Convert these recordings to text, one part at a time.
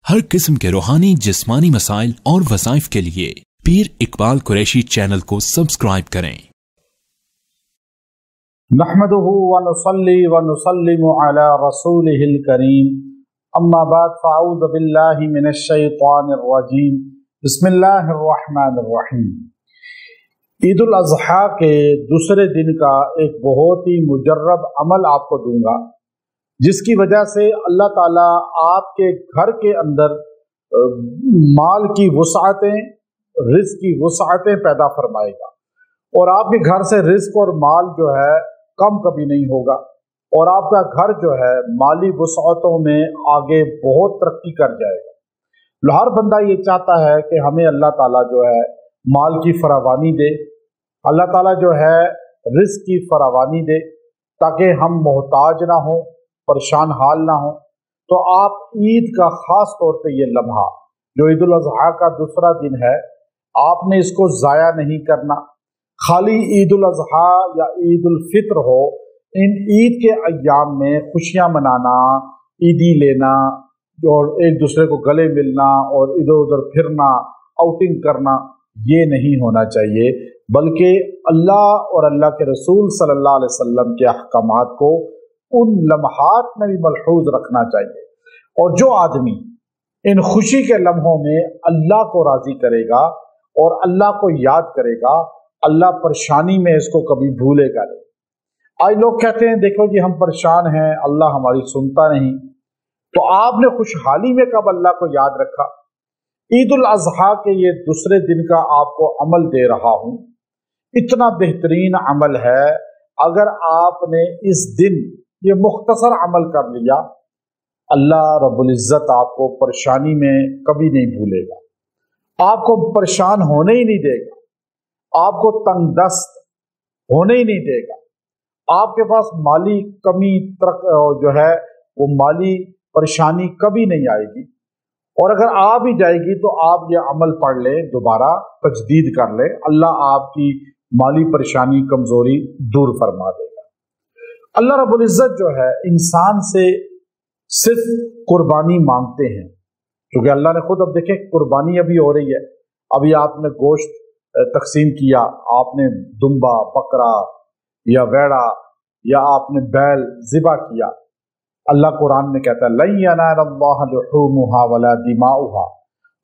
हर किस्म के रूहानी जिस्मानी मसाइल और वज़ाइफ के लिए पीर इकबाल कुरैशी चैनल को सब्सक्राइब करें। नहमदुहु व नुसल्ली व नुसल्लिमु अला रसूलिहिल करीम, अम्मा बाद फ़अऊज़ु बिल्लाहि मिनश शैतानिर रजीम, बिस्मिल्लाहिर रहमानिर रहीम। ईद उल अज़हा के दूसरे दिन का एक बहुत ही मुजर्रब अमल आपको दूंगा, जिसकी वजह से अल्लाह ताला आपके घर के अंदर माल की वुसअतें, रिज़्क़ की वुसअतें पैदा फरमाएगा और आपके घर से रिज़्क़ और माल जो है कम कभी नहीं होगा और आपका घर जो है माली वुसअतों में आगे बहुत तरक्की कर जाएगा। हर बंदा ये चाहता है कि हमें अल्लाह ताला जो है माल की फरावानी दे, अल्लाह ताला जो है रिज़्क़ की फरावानी दे, ताकि हम मोहताज ना हो, परेशान हाल ना हो। तो आप ईद का ख़ास तौर पे ये लम्हा जो ईद उल अज़हा का दूसरा दिन है, आपने इसको ज़ाया नहीं करना। खाली ईद उल अज़हा या ईद उल फित्र हो, इन ईद के अय्याम में खुशियाँ मनाना, ईदी लेना और एक दूसरे को गले मिलना और इधर उधर फिरना, आउटिंग करना, ये नहीं होना चाहिए, बल्कि अल्लाह और अल्लाह के रसूल सल्लल्लाहु अलैहि वसल्लम के अहकामात को उन लम्हात में भी मलहूज रखना चाहिए। और जो आदमी इन खुशी के लम्हों में अल्लाह को राजी करेगा और अल्लाह को याद करेगा, अल्लाह परेशानी में इसको कभी भूलेगा नहीं। आज लोग कहते हैं देखो जी हम परेशान हैं, अल्लाह हमारी सुनता नहीं। तो आपने खुशहाली में कब अल्लाह को याद रखा? ईद उल अज़हा के ये दूसरे दिन का आपको अमल दे रहा हूं, इतना बेहतरीन अमल है। अगर आपने इस दिन ये मुख्तसर अमल कर लिया, अल्लाह रब्बुल इज़्ज़त आपको परेशानी में कभी नहीं भूलेगा, आपको परेशान होने ही नहीं देगा, आपको तंगदस्त होने ही नहीं देगा। आपके पास माली कमी जो है वो माली परेशानी कभी नहीं आएगी। और अगर आ भी जाएगी तो आप ये अमल पढ़ लें, दोबारा तजदीद कर लें, अल्लाह आपकी माली परेशानी कमजोरी दूर फरमा देगा। अल्लाह रब्बुल इज़्ज़त जो है इंसान से सिर्फ कुर्बानी मांगते हैं, क्योंकि अल्लाह ने खुद, अब देखें कुर्बानी अभी हो रही है, अभी आपने गोश्त तकसीम किया, आपने दुम्बा, बकरा या वेड़ा या आपने बैल ज़िबा किया। अल्लाह कुरान में कहता है लन यनालल्लाह लुहूमुहा वला दिमाउहा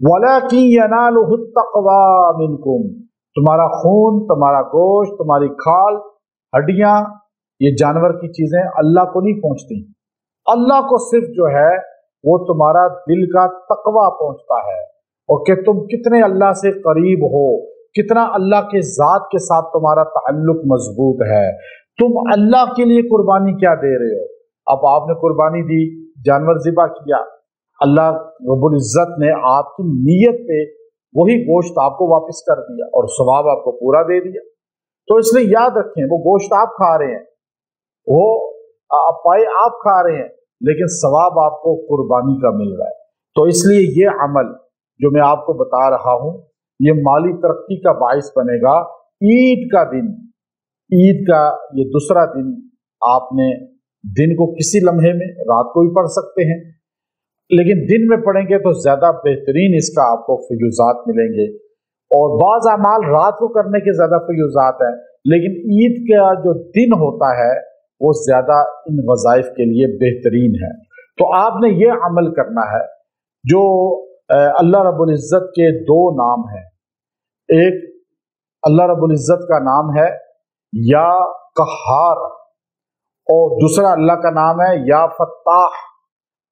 वलाकिन यनालुहु तक़वा मिनकुम। तुम्हारा खून, तुम्हारा गोश्त, तुम्हारी खाल, हड्डियां, ये जानवर की चीजें अल्लाह को नहीं पहुंचती। अल्लाह को सिर्फ जो है वो तुम्हारा दिल का तकवा पहुंचता है और कि तुम कितने अल्लाह से करीब हो, कितना अल्लाह के ज़ात के साथ तुम्हारा ताल्लुक मजबूत है। तुम अल्लाह के लिए कुर्बानी क्या दे रहे हो? अब आपने कुर्बानी दी, जानवर ज़िबा किया, अल्लाह रब्बुल इज़्ज़त ने आपकी नीयत पे वही गोश्त आपको वापस कर दिया और सवाब आपको पूरा दे दिया। तो इसलिए याद रखें, वो गोश्त आप खा रहे हैं, वो पाए आप खा रहे हैं, लेकिन सवाब आपको कुर्बानी का मिल रहा है। तो इसलिए ये अमल जो मैं आपको बता रहा हूं, ये माली तरक्की का बाइस बनेगा। ईद का दिन, ईद का ये दूसरा दिन, आपने दिन को किसी लम्हे में, रात को भी पढ़ सकते हैं, लेकिन दिन में पढ़ेंगे तो ज्यादा बेहतरीन इसका आपको फयूजात मिलेंगे। और बाज़ अमाल रात को करने के ज्यादा फयूजात हैं, लेकिन ईद का जो दिन होता है वो ज्यादा इन वज़ाइफ के लिए बेहतरीन है। तो आपने ये अमल करना है। जो अल्लाह रब्बुल इज़्ज़त के दो नाम हैं, एक अल्लाह रब्बुल इज़्ज़त का नाम है या कहार और दूसरा अल्लाह का नाम है या फत्ताह।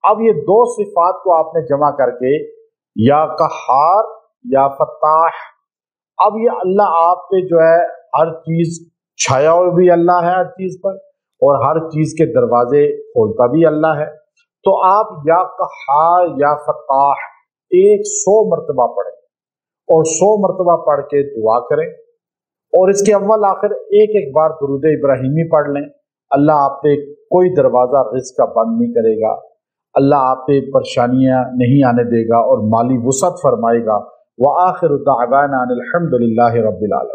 अब ये दो सिफात को आपने जमा करके या कहार या फत्ताह, अब ये अल्लाह आप पे जो है हर चीज छाया हुआ भी अल्लाह है हर चीज पर, और हर चीज के दरवाजे खोलता भी अल्लाह है। तो आप या कहार या फत्ताह 100 मरतबा पढ़ें और 100 मरतबा पढ़ के दुआ करें और इसके अव्वल आखिर एक एक बार दुरूद इब्राहिमी पढ़ लें। अल्लाह आप पे कोई दरवाजा रिज़्क़ का बंद नहीं करेगा, अल्लाह आप पे परेशानियां नहीं आने देगा और माली वुसअत फरमाएगा। व आखिरु दाअवाना अनिल हम्दुलिल्लाहि रब्बिल आलमीन।